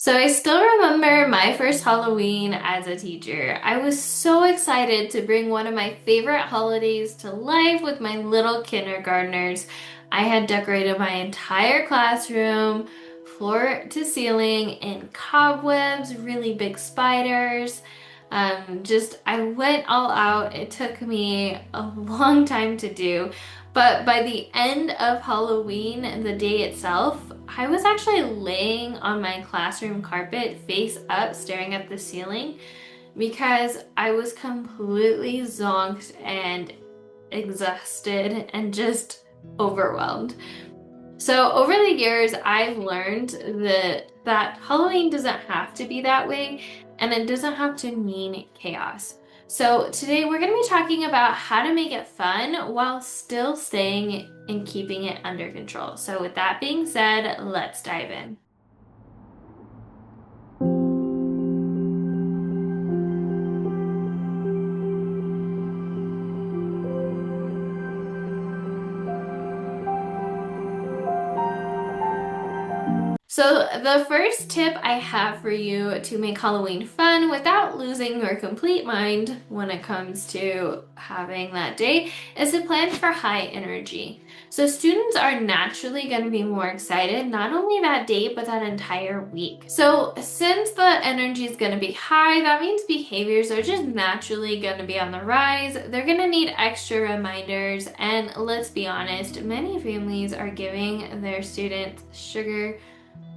So I still remember my first Halloween as a teacher. I was so excited to bring one of my favorite holidays to life with my little kindergartners. I had decorated my entire classroom, floor to ceiling, in cobwebs, really big spiders. I went all out. It took me a long time to do. But by the end of Halloween, the day itself, I was actually laying on my classroom carpet face up, staring at the ceiling because I was completely zonked and exhausted and just overwhelmed. So over the years, I've learned that Halloween doesn't have to be that way, and it doesn't have to mean chaos. So today we're going to be talking about how to make it fun while still staying and keeping it under control. So with that being said, let's dive in. So, the first tip I have for you to make Halloween fun without losing your complete mind when it comes to having that day is to plan for high energy. So, students are naturally going to be more excited not only that day but that entire week. So, since the energy is going to be high, that means behaviors are just naturally going to be on the rise. They're going to need extra reminders, and let's be honest, many families are giving their students sugar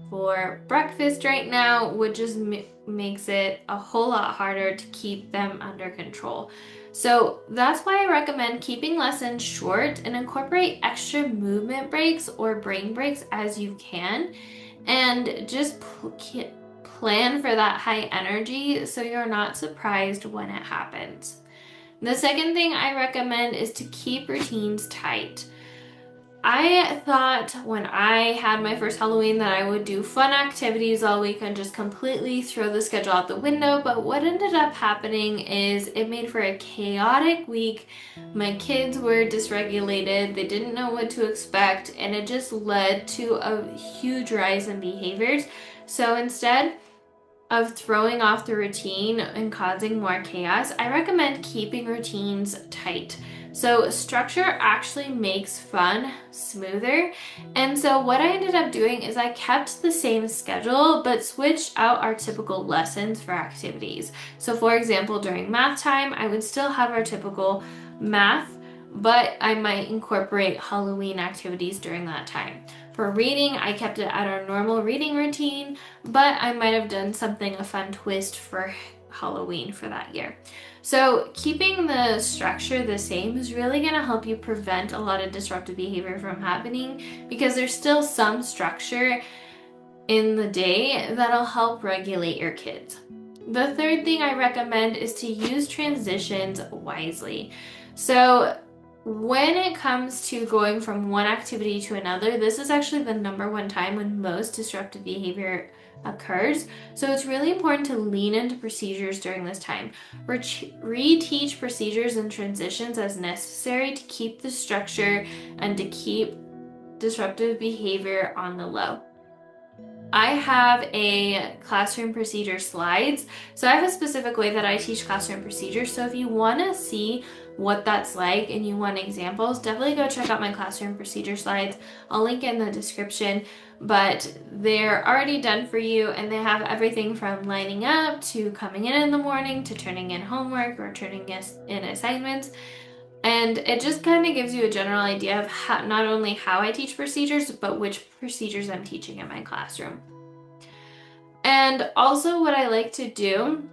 for breakfast right now, which just makes it a whole lot harder to keep them under control. So that's why I recommend keeping lessons short and incorporate extra movement breaks or brain breaks as you can, and just plan for that high energy so you're not surprised when it happens. The second thing I recommend is to keep routines tight. I thought when I had my first Halloween that I would do fun activities all week and just completely throw the schedule out the window, but what ended up happening is it made for a chaotic week. My kids were dysregulated, they didn't know what to expect, and it just led to a huge rise in behaviors. So instead of throwing off the routine and causing more chaos, I recommend keeping routines tight. So, structure actually makes fun smoother. And so, what I ended up doing is I kept the same schedule but switched out our typical lessons for activities. So, for example, during math time, I would still have our typical math, but I might incorporate Halloween activities during that time. For reading, I kept it at our normal reading routine, but I might have done something, a fun twist for Halloween for that year. So keeping the structure the same is really going to help you prevent a lot of disruptive behavior from happening because there's still some structure in the day that'll help regulate your kids. The third thing I recommend is to use transitions wisely. So when it comes to going from one activity to another, this is actually the number one time when most disruptive behavior occurs. So it's really important to lean into procedures during this time. Reteach procedures and transitions as necessary to keep the structure and to keep disruptive behavior on the low. I have a classroom procedure slides. So I have a specific way that I teach classroom procedures. So if you want to see what that's like and you want examples, definitely go check out my classroom procedure slides. I'll link in the description, but they're already done for you and they have everything from lining up to coming in the morning to turning in homework or turning in assignments. And it just kind of gives you a general idea of how, not only how I teach procedures, but which procedures I'm teaching in my classroom. And also what I like to do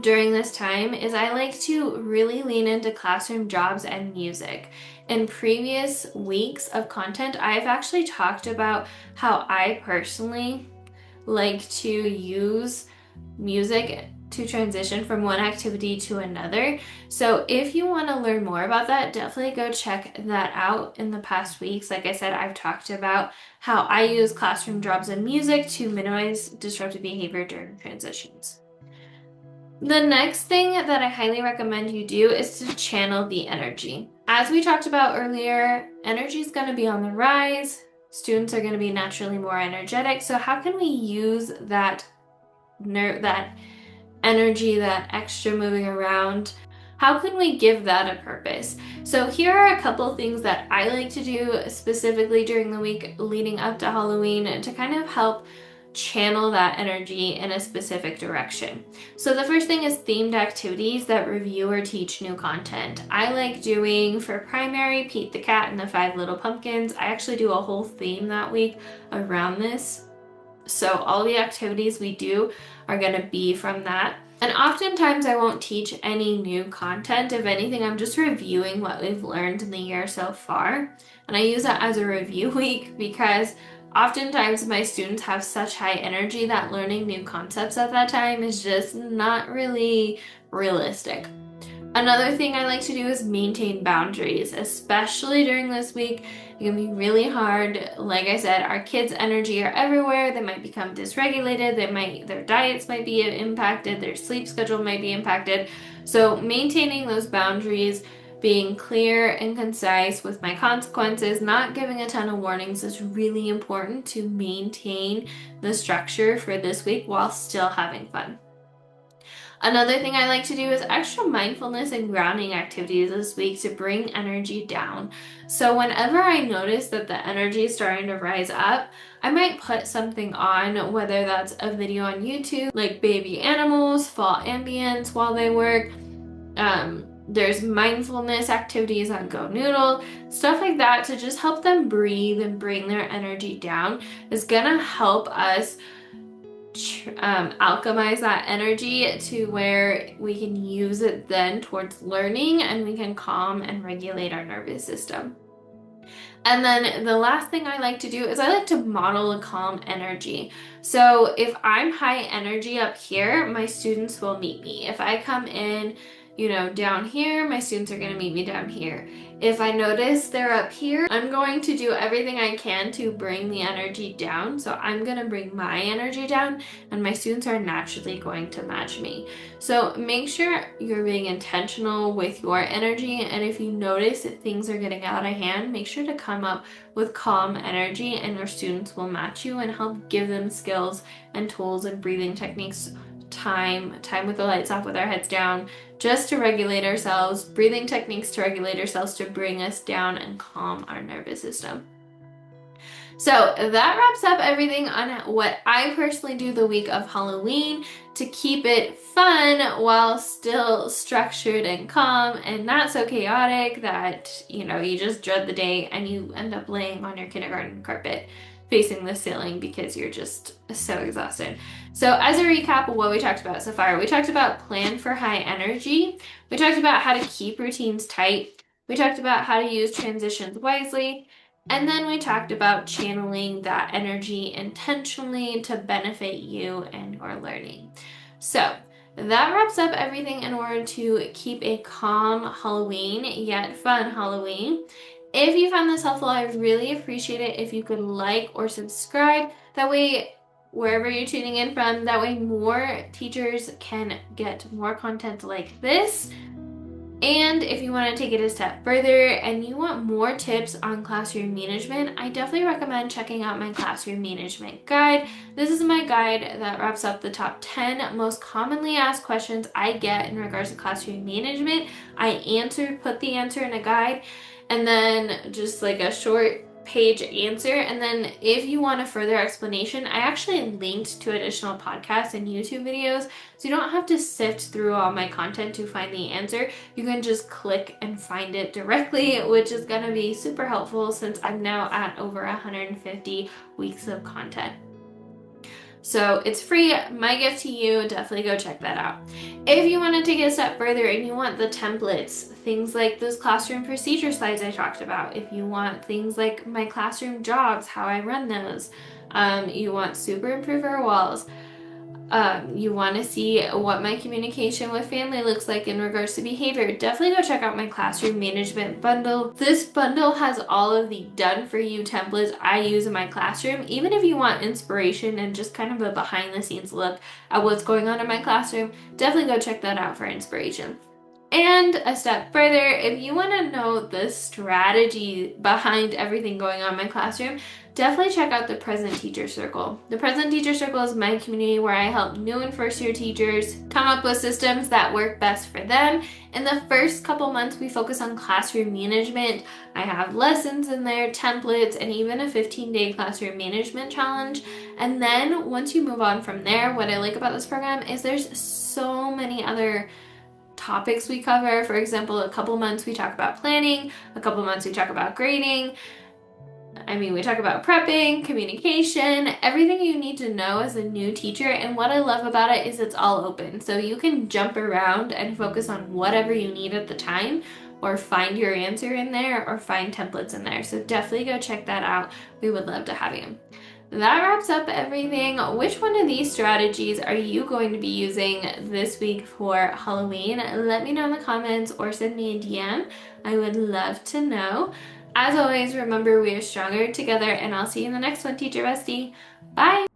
during this time is I like to really lean into classroom jobs and music. In previous weeks of content, I've actually talked about how I personally like to use music to transition from one activity to another. So if you want to learn more about that, definitely go check that out. In the past weeks, like I said, I've talked about how I use classroom jobs and music to minimize disruptive behavior during transitions. The next thing that I highly recommend you do is to channel the energy. As we talked about earlier, energy is going to be on the rise. students are going to be naturally more energetic. So how can we use that energy, that extra moving around? How can we give that a purpose? So here are a couple things that I like to do specifically during the week leading up to Halloween to kind of help channel that energy in a specific direction. So the first thing is themed activities that review or teach new content. I like doing for primary Pete the Cat and the Five Little Pumpkins. I actually do a whole theme that week around this. So all the activities we do are going to be from that. And oftentimes I won't teach any new content. If anything, I'm just reviewing what we've learned in the year so far. And I use that as a review week because oftentimes my students have such high energy that learning new concepts at that time is just not really realistic. Another thing I like to do is maintain boundaries, especially during this week. It can be really hard. Like I said, our kids' energy are everywhere. They might become dysregulated. Their diets might be impacted. Their sleep schedule might be impacted. So maintaining those boundaries, being clear and concise with my consequences, not giving a ton of warnings is really important to maintain the structure for this week while still having fun. Another thing I like to do is extra mindfulness and grounding activities this week to bring energy down. So whenever I notice that the energy is starting to rise up, I might put something on, whether that's a video on YouTube, like baby animals, fall ambience while they work. There's mindfulness activities on Go Noodle, stuff like that to just help them breathe and bring their energy down is gonna help us alchemize that energy to where we can use it then towards learning and we can calm and regulate our nervous system. And then the last thing I like to do is I like to model a calm energy. So if I'm high energy up here, my students will meet me. If I come in, down here, my students are going to meet me down here. If I notice they're up here, I'm going to do everything I can to bring the energy down. So I'm going to bring my energy down and my students are naturally going to match me. So make sure you're being intentional with your energy. And if you notice that things are getting out of hand, make sure to come up with calm energy and your students will match you and help give them skills and tools and breathing techniques, time with the lights off with our heads down, just to regulate ourselves, breathing techniques to regulate ourselves to bring us down and calm our nervous system. So that wraps up everything on what I personally do the week of Halloween to keep it fun while still structured and calm and not so chaotic that, you just dread the day and you end up laying on your kindergarten carpet facing the ceiling because you're just so exhausted. So as a recap of what we talked about so far, we talked about plan for high energy. We talked about how to keep routines tight. We talked about how to use transitions wisely. And then we talked about channeling that energy intentionally to benefit you and your learning. So that wraps up everything in order to keep a calm Halloween, yet fun Halloween. If you found this helpful, I really appreciate it if you could like or subscribe. That way, wherever you're tuning in from, that way more teachers can get more content like this. And if you want to take it a step further and you want more tips on classroom management, I definitely recommend checking out my classroom management guide. This is my guide that wraps up the top 10 most commonly asked questions I get in regards to classroom management. I put the answer in a guide, and then just like a short page answer. And then if you want a further explanation, I actually linked to additional podcasts and YouTube videos, so you don't have to sift through all my content to find the answer. You can just click and find it directly, which is going to be super helpful since I'm now at over 150 weeks of content. So it's free, my gift to you, definitely go check that out. If you want to take it a step further and you want the templates, things like those classroom procedure slides I talked about, if you want things like my classroom jobs, how I run those, you want super improver walls, you want to see what my communication with family looks like in regards to behavior, definitely go check out my classroom management bundle. This bundle has all of the done for you templates I use in my classroom. Even if you want inspiration and just kind of a behind the scenes look at what's going on in my classroom, definitely go check that out for inspiration. And a step further, if you want to know the strategy behind everything going on in my classroom, definitely check out the Present Teacher Circle. The Present Teacher Circle is my community where I help new and first year teachers come up with systems that work best for them. In the first couple months, we focus on classroom management. I have lessons in there, templates, and even a 15-day classroom management challenge. And then once you move on from there, what I like about this program is there's so many other topics we cover. For example, a couple months we talk about planning, a couple months we talk about grading. We talk about prepping, communication, everything you need to know as a new teacher. And what I love about it is it's all open. So you can jump around and focus on whatever you need at the time, or find your answer in there, or find templates in there. So definitely go check that out. We would love to have you. That wraps up everything. Which one of these strategies are you going to be using this week for Halloween? Let me know in the comments or send me a DM. I would love to know. As always, remember we are stronger together, and I'll see you in the next one, Teacher Bestie. Bye!